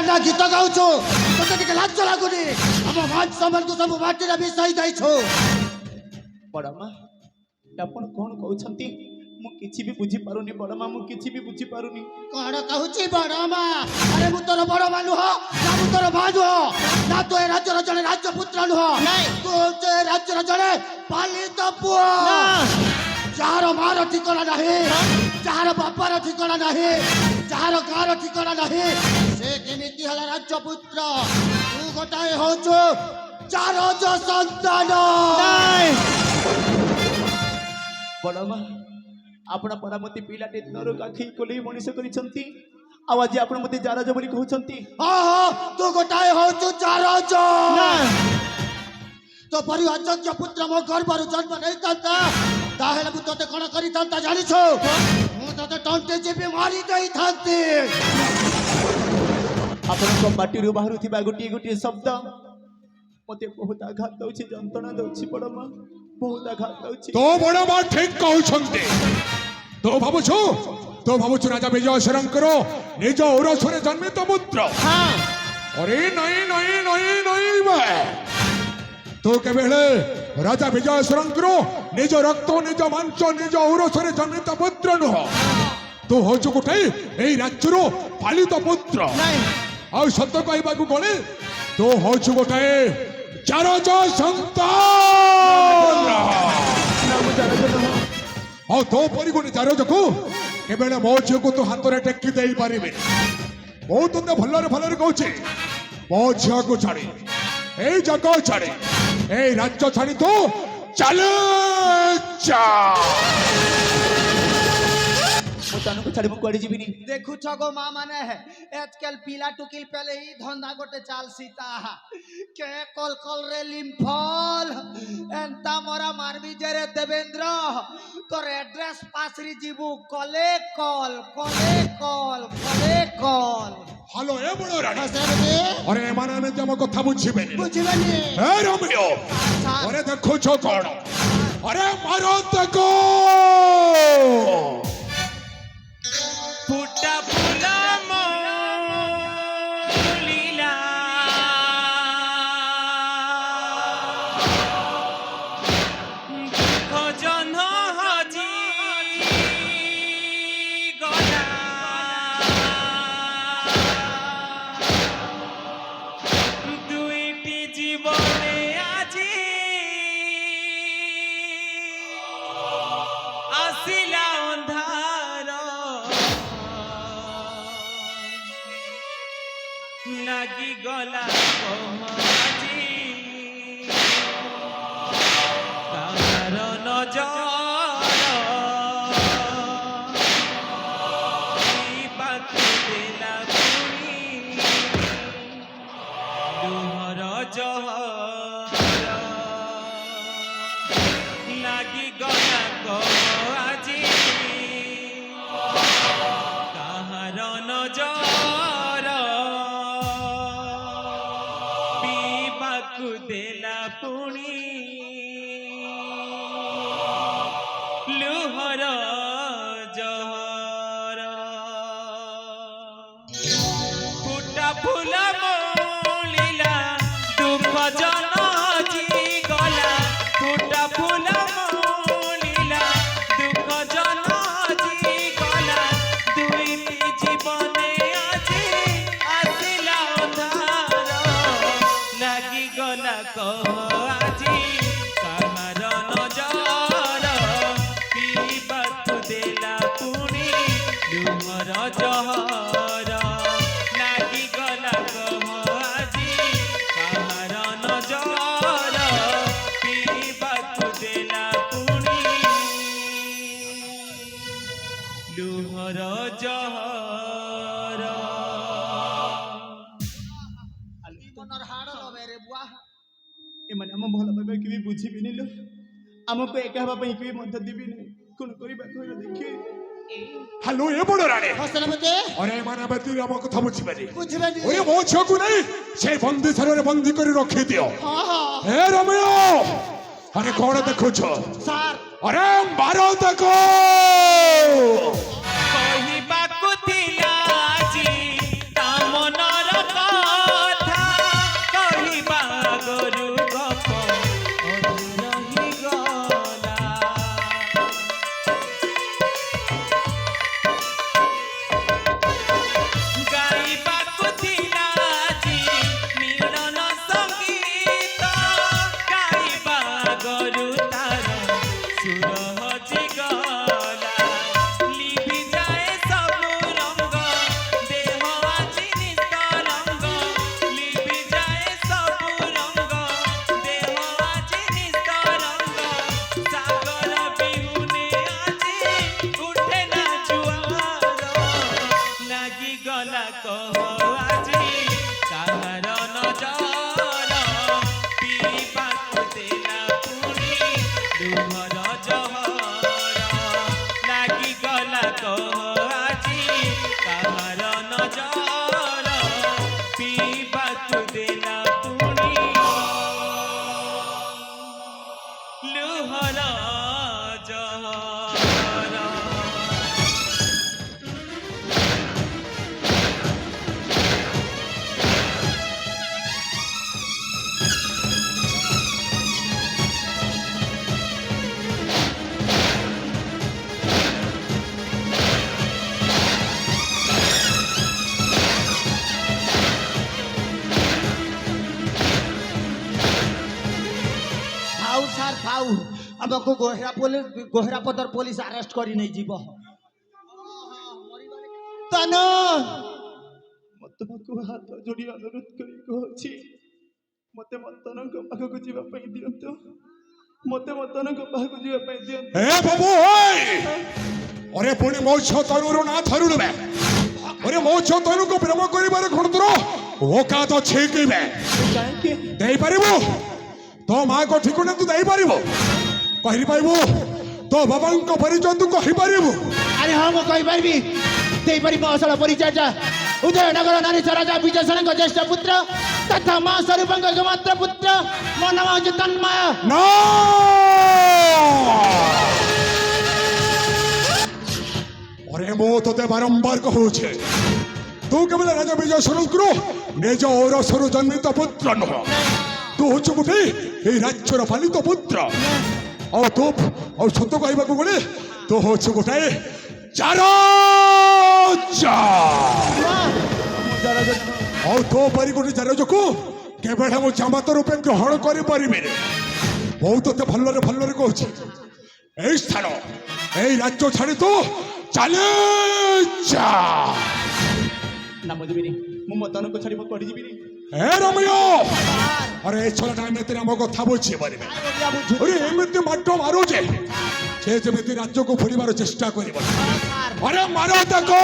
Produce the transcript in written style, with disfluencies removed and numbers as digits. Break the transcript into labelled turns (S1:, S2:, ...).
S1: ନା ଗୀତ ଗାଉଛୁ ତତେ ଟିକେ ଲାଜ ଲାଗୁନି ଆମ ମାନ ସମ୍ମାନକୁ ସବୁ ମାଟିରେ ମିଶାଇ ଦେଇଛୁ
S2: ବଡ଼ ମା ଆପଣ କ'ଣ କହୁଛନ୍ତି ମୁଁ କିଛି ବି ବୁଝିପାରୁନି ବଡ଼ ମା ମୁଁ କିଛି ବି ବୁଝିପାରୁନି
S1: କ'ଣ କହୁଛି ବଡ଼ ମା ଆରେ ମୁଁ ତୋର ବଡ଼ ମା ନୁହଁ ନା ମୁଁ ତୋର ମା ନୁହଁ ନା ତୁ ଏ ରାଜ୍ୟର ଜଣେ ରାଜପୁତ୍ର ନୁହଁ ତୁ ହଉଛୁ ଏ ରାଜ୍ୟର ଜଣେ ପାଳିତ ପୁଅ ଯାହାର ମାର ଠିକଣା ନାହିଁ ଯାହାର ବାପାର ଠିକଣା ନାହିଁ ଯାହାର ଗାଁର ଠିକଣା ନାହିଁ ସେ କେମିତି ହେଲା ରାଜପୁତ୍ର ତୁ ଗୋଟାଏ ହଉଛୁ ଚାରଜ ସନ୍ତାନ
S2: ବଡ଼ ମା ଆପଣ ପରା ମୋତେ ପିଲାଟେ ଦିନରୁ କାଖେଇ କୋଲେଇ ମଣିଷ କରିଛନ୍ତି ଆଉ ଆଜି ଆପଣ ମୋତେ ଜାରଜ ବୋଲି କହୁଛନ୍ତି
S1: ତୁ ଗୋଟାଏ ହଉଛୁ ଚାରଜ ତୋ ପରି ଅଯୋଗ୍ୟ ପୁତ୍ର ମୋ ଗର୍ଭରୁ ଜନ୍ମ ନେଇଥାନ୍ତା ତାହେଲେ ମୁଁ ତତେ କ'ଣ କରିଥାନ୍ତା ଜାଣିଛୁ ମୁଁ ତତେ ଟଣ୍ଟି ଚିପି ମାରି ଦେଇଥାନ୍ତି
S2: ଆପଣଙ୍କ ପାଟିରୁ ବାହାରୁଥିବା ଗୋଟିଏ ଗୋଟିଏ ଶବ୍ଦ ମୋତେ ବହୁତ ଆଘାତ ଦଉଛି ଯନ୍ତ୍ରଣା ଦଉଛି ବଡ଼ ମା ବହୁତ ଆଘାତ ଦଉଛି
S3: তো বড় মা ঠিক কହୁଛନ୍ତି তো ভাবুଛୁ রাজা বিজয়শঙ্কর নিজ ঔরসরে জন্মিত পুত্র আরে নাই নাই নাই নাই তো কেবল রাজা বিজয়শঙ্কর নিজ রক্ত নিজ মাংস নিজ ঔরসরে জন্মিত পুত্র নুহ তো হচ্ছে গোটাই এই রাজ্যর পালিত পুত্র আর সত্য কহিবাকু গলে তো হচ্ছে গোটাଏ চারজ সন্তান ଆଉ ତୋ ପରି ଗୋଟେ ଚାରଜକୁ କେବଳ ମୋ ଝିଅକୁ ତୁ ହାତରେ ଟେକି ଦେଇପାରିବେ ମୁଁ ତତେ ଭଲରେ ଭଲରେ କହୁଛି ମୋ ଝିଅକୁ ଛାଡ଼ି ଏଇ ଜଗ ଛାଡ଼ି ଏଇ ରାଜ୍ୟ ଛାଡ଼ି ତୁ ଚାଲେ
S2: ଛାଡ଼ି ମୁଁ କୁଆଡ଼େ ଯିବିନି
S1: ଦେଖୁଛ ଗো ମା ମାନେ ଆଜକାଲ ପିଲା ଟୁକିଲ ପେଲେ ଇ ଧନ୍ଦା ଗୋଟେ ଚାଲସି ତାହା କେ କଲ କଲ ରେ লিম্ফল এন্তা মোরা মারবি যে রে দেবেন্দ্র তোর এড্রেস পাসরি জিবু কলে কল কলে কল কলে কল
S3: হ্যালো এ বড় রানী আরে এମାନେ ଏମିତି ଆମ କଥା ବୁଝିବେନି
S1: বুঝিবেনি
S3: ଏ ରମିଓ ଆରେ ଦେଖୁଛ କ'ଣ ଆରେ ମାର ତାକୁ
S2: ফুটা ফুলা মলিলা ভজন হজি গলা দুইটি জীবনে আজি আসিলা অন্ধার লাগি গলা কমাজি তাহার নজর বাকি দেলা পুরি লুহর জহর লাগি গলা কমাজি তাহার নজর দেলা পুনি লুহর জহর ফুটা ফুলা মলিলা দুঃখ জনজি গলা ফুটা ফুলা মলিলা দুঃখ জনজি গলা দুইটি জীবনে আজি আসিলা অন্ধার লাগি গলা আজি কাহার নজর পিবাকু দেলা পুনি লুহর জহর লাগি গলা আজি কাহার নজর পিবাকু দেলা পুনি লুহর জহর
S1: মনর হাড় লবে রে বুয়া
S2: এମାନେ ଆମ ଭଲ ପାଇବା କେବେ ବୁଝିବେନି ଲୋ ଆମକୁ ଏକା ହେବା ପାଇଁ କେବେ ମଧ୍ୟ ଦେବେନି କ'ଣ କରିବାକୁ ହେଲେ ଦେଖିବେ
S3: ହ୍ୟାଲୋ ଏ ବଡ ରାଣୀ
S1: ହସନମତେ
S3: ଆରେ ଏମାନେ ବ୍ୟକ୍ତି ଆମ କଥା ବୁଝିବେନି
S1: ବୁଝିବେନି
S3: ওরে ମୋ ଝିଅକୁ ନେଇ সেই ବନ୍ଦିଶାଳରେ ବନ୍ଦୀ କରି ରଖିଦିଅ ଏ ରମିଓ ଆରେ କ'ଣ ଦେଖୁଛ
S1: ସାର୍
S3: ଆରେ ମାର ତାକୁ
S2: କହିବାକୁ ଥିଲା ଆଜି ତା ମନର
S1: ଆଉ ଆମକୁ ଗୋହେରାପଦର ପୋଲିସ ଆରେଷ୍ଟ କରି ନେଇଯିବ।
S2: ତାନ ମୁଁ ତୁମକୁ ହାତ ଯୋଡ଼ି ଅନୁରୋଧ କରି କହୁଛି ମତେ ମତନଙ୍କ ପାଖକୁ ଯିବା ପାଇଁ ଦିଅନ୍ତୁ। ମତେ ମତନଙ୍କ ପାଖକୁ ଯିବା ପାଇଁ ଦିଅନ୍ତୁ।
S3: ଏ ବାବୁ ଅରେ ପୁଣି ମୋ ଝିଅ ତନୁର ନା ଧରୁଣୁ ବେ ଅରେ ମୋ ଝିଅ ତନୁକୁ ପ୍ରେମ କରିବାରେ କ'ଣ ତୋର ଓକାତ ଅଛି କି ବେ
S2: କାହିଁକି
S3: ଦେଇପାରିବୁ ତୋ ମାଙ୍କ ଠିକଣା ତୁ ଦେଇପାରିବୁ କହିପାରିବୁ ତୋ ବାବାଙ୍କ ପରିଚୟ ତୁ କହିପାରିବୁ?
S1: ଆରେ ହଁ ମୁଁ କହିପାରିବି ଦେଇପାରିବି ମୋ ଅସଲ ପରିଚୟଟା ଉଦୟନଗର ନାରୀଶ ରାଜା ବିଜୟସେନଙ୍କ ଜ୍ୟେଷ୍ଠ ପୁତ୍ର ତଥା ମା ସ୍ୱରୂପଙ୍କ ଏକମାତ୍ର ପୁତ୍ର ମୋ ନାମ ହେଉଛି ତନ୍ମୟ।
S3: ନା अरे मो तोते बारंबार कहूचे तू केवल राजा विजय शरणकर निज औरसर जन्मित पुत्र नुह तू हूँ गोटे ये राज्यर पालित पुत्र और तू और सत कहवाक गले तू हूँ गोटे और तो परी गोटे चारज को केवल मो जामात रूपे ग्रहण कर बहुत भलरे भलरे कहूँ এই স্থান এই রাজ্য ছাড়ি তো চালে যা
S2: না ମୁଁ ଯିବିନି ମୁଁ ମତନକୁ ଛାଡ଼ି ମୁଁ କୁଆଡ଼େ ଯିବିନି।
S3: এ রময় আরে ছলাটা এমনি ଆମ কথা বুঝিয়ে পারিবে আরে এমনি মাড্ড মারুছে সে যেମିତି রাজ্যକୁ ফেরিবার চেষ্টা করিব আরে মার তাকে